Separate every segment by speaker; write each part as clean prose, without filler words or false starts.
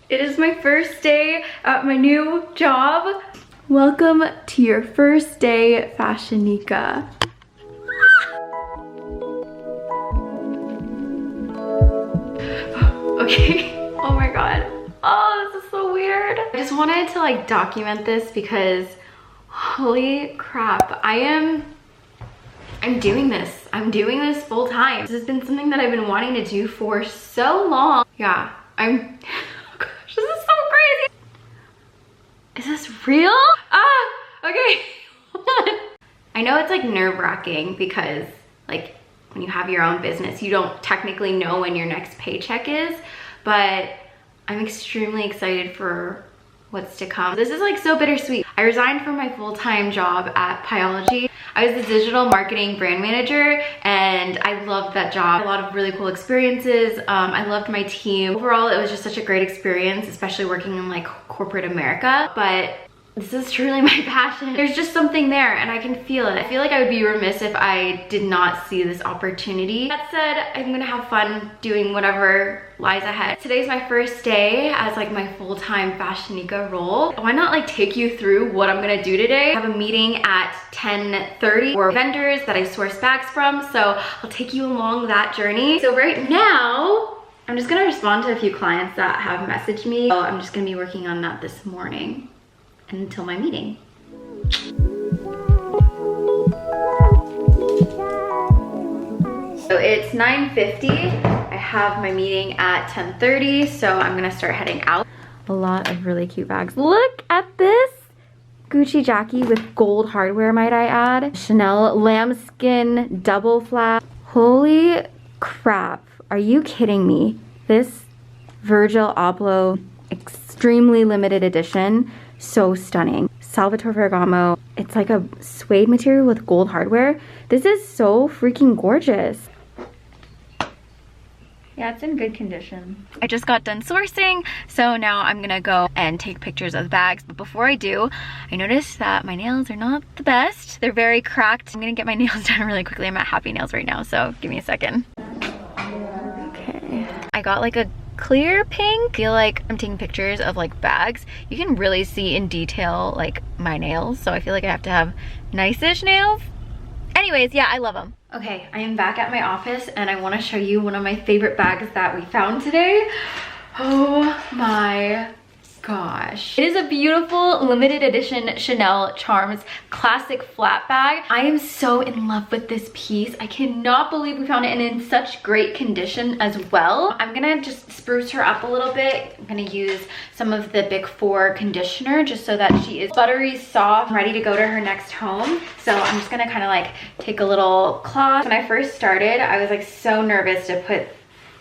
Speaker 1: It is my first day at my new job. Welcome to your first day, Fashionica. Okay, oh my god. Oh, this is so weird. I just wanted to like document this because holy crap, I'm doing this. I'm doing this full time. This has been something that I've been wanting to do for so long. Yeah, oh gosh, this is so crazy. Is this real? Ah, okay, hold on. I know it's like nerve-wracking because like when you have your own business, you don't technically know when your next paycheck is, but I'm extremely excited for what's to come. This is like so bittersweet. I resigned from my full-time job at Pyology. I was the digital marketing brand manager and I loved that job. A lot of really cool experiences. I loved my team. Overall, it was just such a great experience, especially working in like corporate America. But this is truly my passion. There's just something there and I can feel it. I feel like I would be remiss if I did not see this opportunity. That said, I'm gonna have fun doing whatever lies ahead. Today's my first day as like my full-time Fashionica role. Why not like take you through what I'm gonna do today? I have a meeting at 10:30 for vendors that I source bags from, so I'll take you along that journey. So right now, I'm just gonna respond to a few clients that have messaged me. So I'm just gonna be working on that this morning until my meeting. So it's 9:50. I have my meeting at 10:30, so I'm gonna start heading out. A lot of really cute bags. Look at this Gucci Jackie with gold hardware, might I add. Chanel lambskin double flap. Holy crap, are you kidding me? This Virgil Abloh extremely limited edition. So stunning. Salvatore Ferragamo. It's like a suede material with gold hardware. This is so freaking gorgeous. Yeah, it's in good condition. I just got done sourcing, so now I'm gonna go and take pictures of the bags. But before I do, I noticed that my nails are not the best. They're very cracked. I'm gonna get my nails done really quickly. I'm at Happy Nails right now, so give me a second. Okay. I got like a clear pink. I feel like I'm taking pictures of like bags. You can really see in detail like my nails, so I feel like I have to have nice-ish nails. Anyways, yeah, I love them. Okay, I am back at my office and I want to show you one of my favorite bags that we found today. Oh my gosh. It is a beautiful limited edition Chanel Charms classic flat bag. I am so in love with this piece. I cannot believe we found it in such great condition as well. I'm gonna just spruce her up a little bit. I'm gonna use some of the Big 4 conditioner just so that she is buttery soft, ready to go to her next home. So I'm just gonna kind of like take a little cloth. When I first started, I was like so nervous to put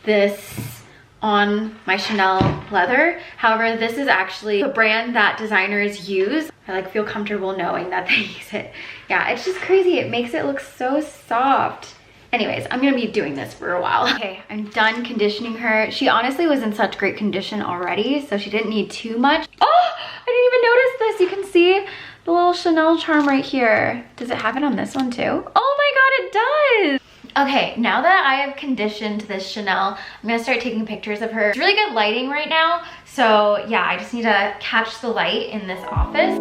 Speaker 1: this on my Chanel leather. However, this is actually the brand that designers use. I like feel comfortable knowing that they use it. Yeah, it's just crazy. It makes it look so soft. Anyways, I'm gonna be doing this for a while. Okay, I'm done conditioning her. She honestly was in such great condition already, so she didn't need too much. Oh, I didn't even notice this. You can see the little Chanel charm right here. Does it have it on this one too? Oh my god, it does! Okay, now that I have conditioned this Chanel, I'm gonna start taking pictures of her. It's really good lighting right now, so yeah, I just need to catch the light in this office.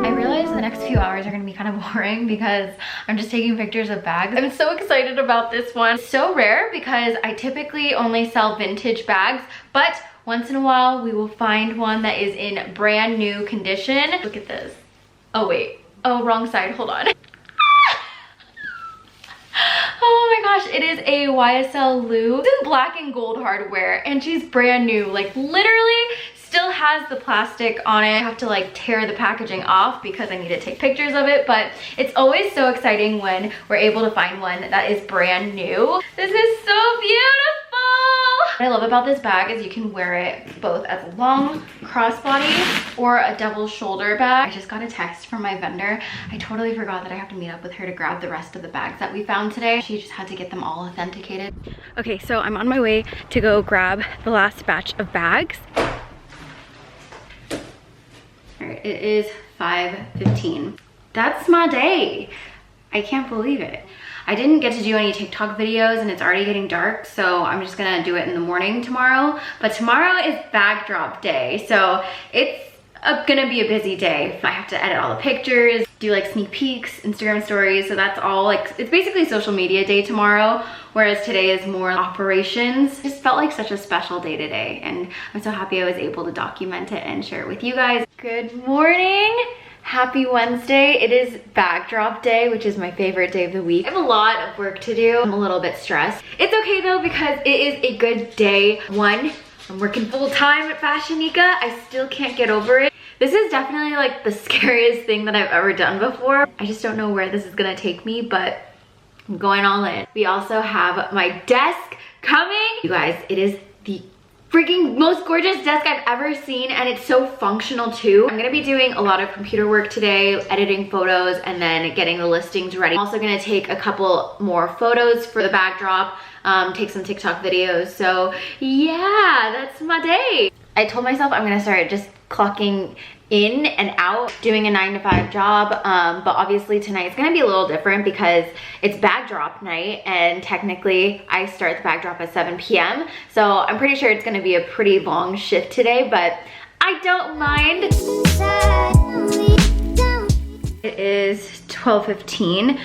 Speaker 1: I realize the next few hours are gonna be kind of boring because I'm just taking pictures of bags. I'm so excited about this one. It's so rare because I typically only sell vintage bags, but once in a while we will find one that is in brand new condition. Look at this. Oh wait, oh wrong side, hold on. Oh my gosh, it is a YSL Lou. It's in black and gold hardware and she's brand new, like literally still has the plastic on it. I have to like tear the packaging off because I need to take pictures of it, but it's always so exciting when we're able to find one that is brand new. This is so beautiful. What I love about this bag is you can wear it both as a long crossbody or a double shoulder bag. I just got a text from my vendor. I totally forgot that I have to meet up with her to grab the rest of the bags that we found today. She just had to get them all authenticated. Okay, so I'm on my way to go grab the last batch of bags. All right, it is 5:15. That's my day. I can't believe it. I didn't get to do any TikTok videos and it's already getting dark, so I'm just gonna do it in the morning tomorrow. But tomorrow is bag drop day, so it's gonna be a busy day. I have to edit all the pictures, do like sneak peeks, Instagram stories, so that's all like, it's basically social media day tomorrow, whereas today is more operations. It just felt like such a special day today, and I'm so happy I was able to document it and share it with you guys. Good morning. Happy Wednesday. It is bag drop day, which is my favorite day of the week. I have a lot of work to do. I'm a little bit stressed. It's okay though, because it is a good day. One, I'm working full time at Fashionica. I still can't get over it. This is definitely like the scariest thing that I've ever done before. I just don't know where this is gonna take me, but I'm going all in. We also have my desk coming. You guys, it is the freaking most gorgeous desk I've ever seen, and it's so functional too. I'm gonna be doing a lot of computer work today, editing photos and then getting the listings ready. I'm also gonna take a couple more photos for the backdrop, take some TikTok videos. So yeah, that's my day. I told myself I'm gonna start just clocking in and out, doing a 9-to-5 job, but obviously tonight's gonna be a little different because it's bag drop night, and technically I start the bag drop at 7 p.m. So I'm pretty sure it's gonna be a pretty long shift today, but I don't mind. It is 12:15.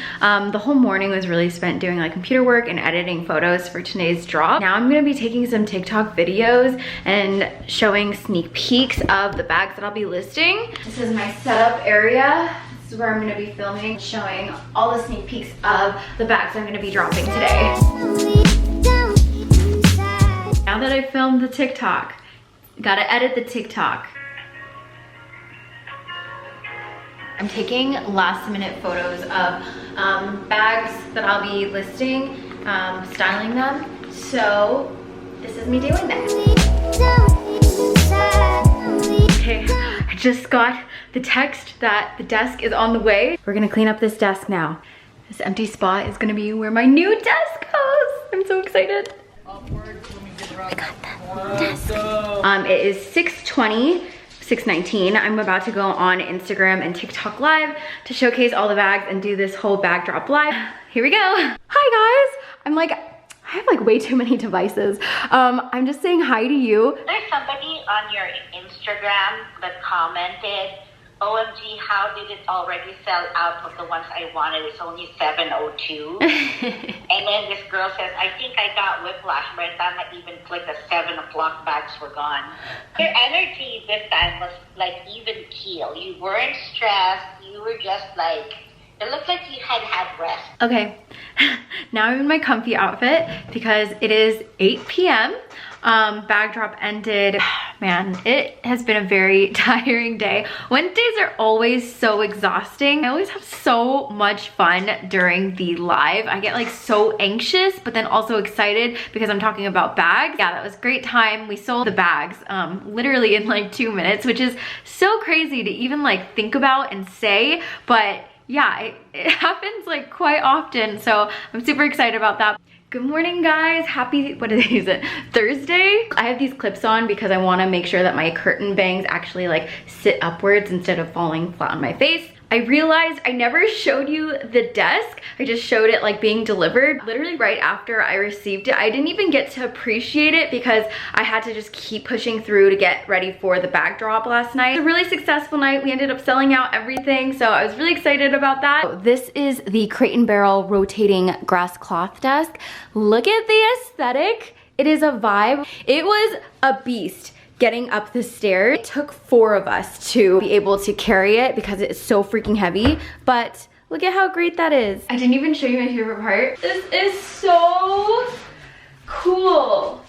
Speaker 1: The whole morning was really spent doing like computer work and editing photos for today's drop. Now I'm gonna be taking some TikTok videos and showing sneak peeks of the bags that I'll be listing. This is my setup area. This is where I'm gonna be filming, showing all the sneak peeks of the bags I'm gonna be dropping today. Now that I filmed the TikTok, gotta edit the TikTok. I'm taking last minute photos of bags that I'll be listing, styling them. So this is me doing that. Okay, I just got the text that the desk is on the way. We're gonna clean up this desk now. This empty spot is gonna be where my new desk goes. I'm so excited. I got the desk. It is 6:20. 6:19. I'm about to go on Instagram and TikTok live to showcase all the bags and do this whole bag drop live. Here we go. Hi guys. I have like way too many devices. I'm just saying hi to you.
Speaker 2: There's somebody on your Instagram that commented, OMG, how did it already sell out of the ones I wanted? It's only 7:02. And then this girl says, I think I got whiplash. By the time I even clicked, the 7 o'clock bags were gone. Your energy this time was like even keel. You weren't stressed. You were just like, it looked like you had rest.
Speaker 1: Okay, now I'm in my comfy outfit because it is 8 p.m. Bag drop ended. Man, it has been a very tiring day. Wednesdays are always so exhausting. I always have so much fun during the live. I get like so anxious, but then also excited because I'm talking about bags. Yeah, that was a great time. We sold the bags literally in like 2 minutes, which is so crazy to even like think about and say, but yeah, it happens like quite often. So I'm super excited about that. Good morning guys, happy, what is it, Thursday? I have these clips on because I wanna make sure that my curtain bangs actually like sit upwards instead of falling flat on my face. I realized I never showed you the desk. I just showed it like being delivered. Literally right after I received it, I didn't even get to appreciate it because I had to just keep pushing through to get ready for the bag drop last night. It was a really successful night. We ended up selling out everything, so I was really excited about that. This is the Crate & Barrel rotating grass cloth desk. Look at the aesthetic. It is a vibe. It was a beast. Getting up the stairs. It took 4 of us to be able to carry it because it's so freaking heavy, but look at how great that is. I didn't even show you my favorite part. This is so cool.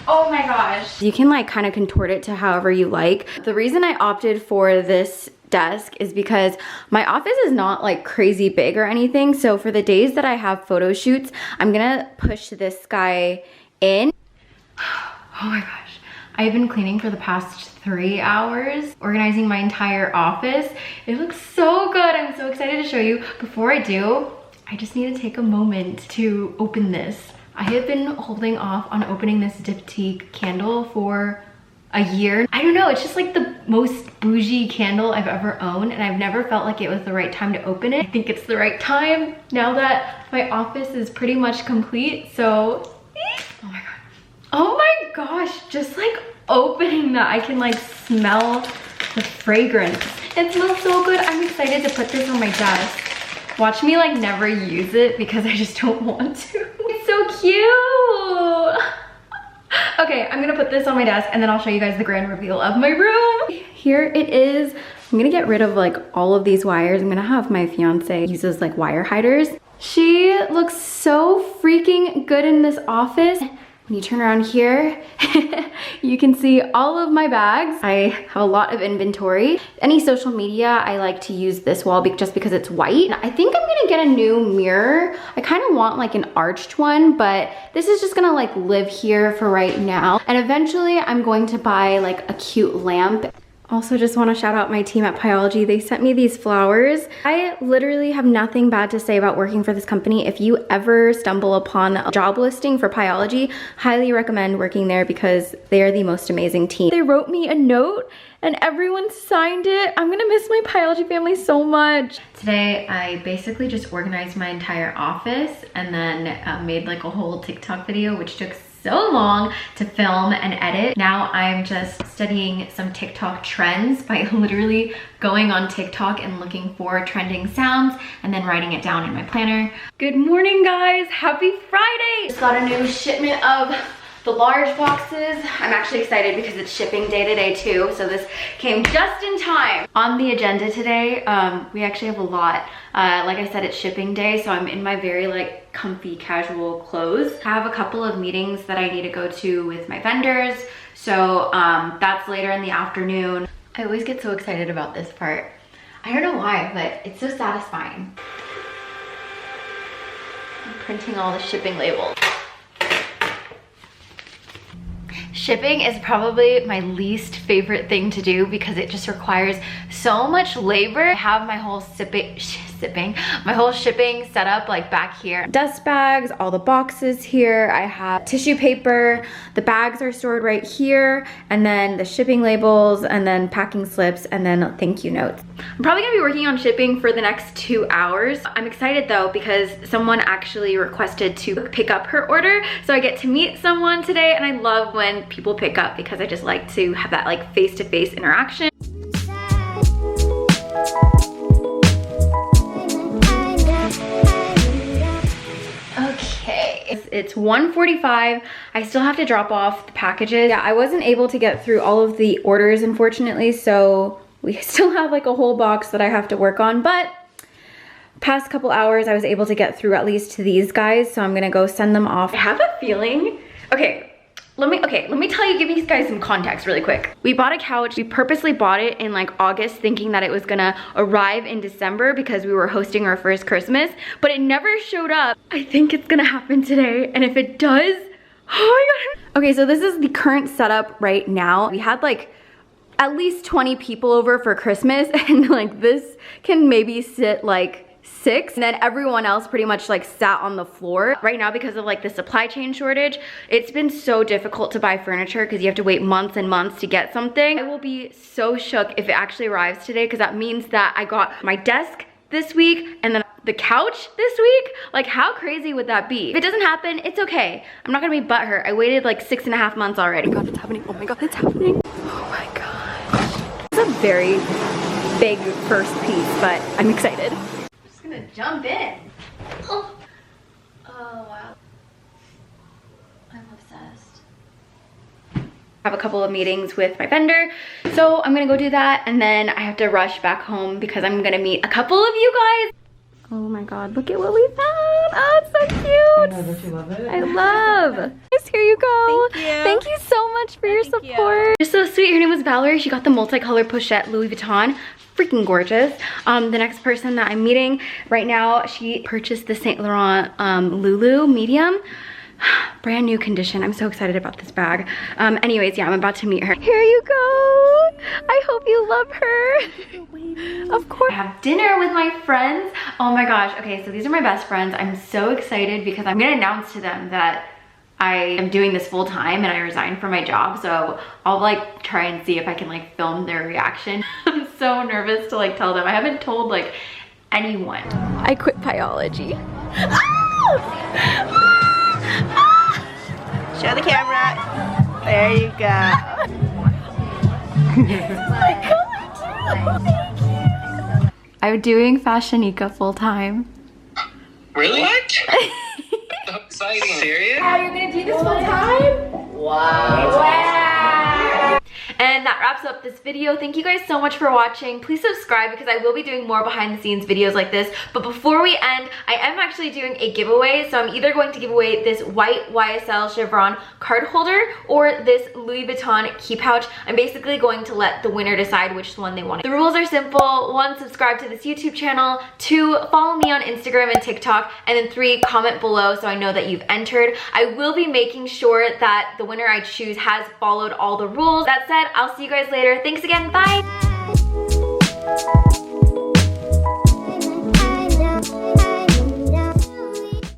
Speaker 1: Oh my gosh. You can like kind of contort it to however you like. The reason I opted for this desk is because my office is not like crazy big or anything, so for the days that I have photo shoots, I'm gonna push this guy in. Oh my gosh, I've been cleaning for the past 3 hours, organizing my entire office. It looks so good. I'm so excited to show you. Before I do, I just need to take a moment to open this. I have been holding off on opening this diptyque candle for a year. I don't know, it's just like the most bougie candle I've ever owned, and I've never felt like it was the right time to open it. I think it's the right time now that my office is pretty much complete, so oh my god. Oh my gosh, just like opening that, I can like smell the fragrance. It smells so good. I'm excited to put this on my desk. Watch me like never use it because I just don't want to. It's so cute. Okay, I'm gonna put this on my desk and then I'll show you guys the grand reveal of my room. Here it is. I'm gonna get rid of like all of these wires. I'm gonna have my fiance use those like wire hiders. She looks so freaking good in this office. When you turn around here, you can see all of my bags. I have a lot of inventory. Any social media, I like to use this wall just because it's white. I think I'm gonna get a new mirror. I kind of want like an arched one, but this is just gonna like live here for right now. And eventually I'm going to buy like a cute lamp. Also just want to shout out my team at Pyology. They sent me these flowers. I literally have nothing bad to say about working for this company. If you ever stumble upon a job listing for Pyology, highly recommend working there because they are the most amazing team. They wrote me a note and everyone signed it. I'm gonna miss my Pyology family so much. Today, I basically just organized my entire office and then made like a whole TikTok video, which took so long to film and edit. Now I'm just studying some TikTok trends by literally going on TikTok and looking for trending sounds and then writing it down in my planner. Good morning, guys. Happy Friday. Just got a new shipment of the large boxes. I'm actually excited because it's shipping day today too, so this came just in time. On the agenda today, we actually have a lot. Like I said, it's shipping day, so I'm in my very like comfy casual clothes. I have a couple of meetings that I need to go to with my vendors, so that's later in the afternoon. I always get so excited about this part. I don't know why, but it's so satisfying. I'm printing all the shipping labels. Shipping is probably my least favorite thing to do because it just requires so much labor. I have my whole shipping set up like back here. Dust bags, all the boxes here. I have tissue paper. The bags are stored right here, and then the shipping labels, and then packing slips, and then thank you notes. I'm probably gonna be working on shipping for the next 2 hours. I'm excited though because someone actually requested to pick up her order, so I get to meet someone today, and I love when people pick up because I just like to have that like face-to-face interaction. Okay, it's 1:45. I still have to drop off the packages. Yeah, I wasn't able to get through all of the orders, unfortunately, so we still have like a whole box that I have to work on, but past couple hours I was able to get through at least to these guys, so I'm gonna go send them off. I have a feeling, let me tell you, give you guys some context really quick. We bought a couch. We purposely bought it in like August thinking that it was gonna arrive in December because we were hosting our first Christmas, but it never showed up. I think it's gonna happen today, and if it does, oh my god. Okay, so this is the current setup right now. We had like at least 20 people over for Christmas, and like this can maybe sit like 6, and then everyone else pretty much like sat on the floor. Right now, because of like the supply chain shortage, it's been so difficult to buy furniture because you have to wait months and months to get something. I will be so shook if it actually arrives today, because that means that I got my desk this week and then the couch this week. Like, how crazy would that be? If it doesn't happen, it's okay. I'm not gonna be butthurt. I waited like 6.5 months already. Oh my god, it's happening. Oh my god, it's happening. Oh my god. It's a very big first piece, but I'm excited. Gonna jump in. Oh wow, I'm obsessed. I have a couple of meetings with my vendor, so I'm gonna go do that, and then I have to rush back home because I'm gonna meet a couple of you guys. Oh my god, look at what we found. Oh, it's so cute.
Speaker 3: I know, don't you love it?
Speaker 1: I love. Yes, here you go.
Speaker 3: Thank you.
Speaker 1: Thank you so much for your support. You're so sweet. Her name was Valerie. She got the multicolored pochette Louis Vuitton. Freaking gorgeous. The next person that I'm meeting right now, she purchased the Saint Laurent Lulu medium. Brand new condition. I'm so excited about this bag. Anyways, yeah, I'm about to meet her. Here you go. I hope you love her. Of course. I have dinner with my friends. Oh my gosh. Okay, so these are my best friends. I'm so excited because I'm gonna announce to them that I am doing this full time and I resigned from my job, so I'll like try and see if I can like film their reaction. I'm so nervous to like tell them. I haven't told like anyone. I quit biology.
Speaker 3: Show the camera. There you go.
Speaker 1: I'm doing Fashionica full time.
Speaker 4: Really? What? So exciting. Serious?
Speaker 1: Oh, you're gonna do this full time? Wow. And that wraps up this video. Thank you guys so much for watching. Please subscribe because I will be doing more behind the scenes videos like this. But before we end, I am actually doing a giveaway. So I'm either going to give away this white YSL Chevron Cardholder or this Louis Vuitton Keypouch. I'm basically going to let the winner decide which one they want. The rules are simple. 1, subscribe to this YouTube channel. 2, follow me on Instagram and TikTok. And then 3, comment below so I know that you've entered. I will be making sure that the winner I choose has followed all the rules. That said, I'll see you guys later. Thanks again. Bye.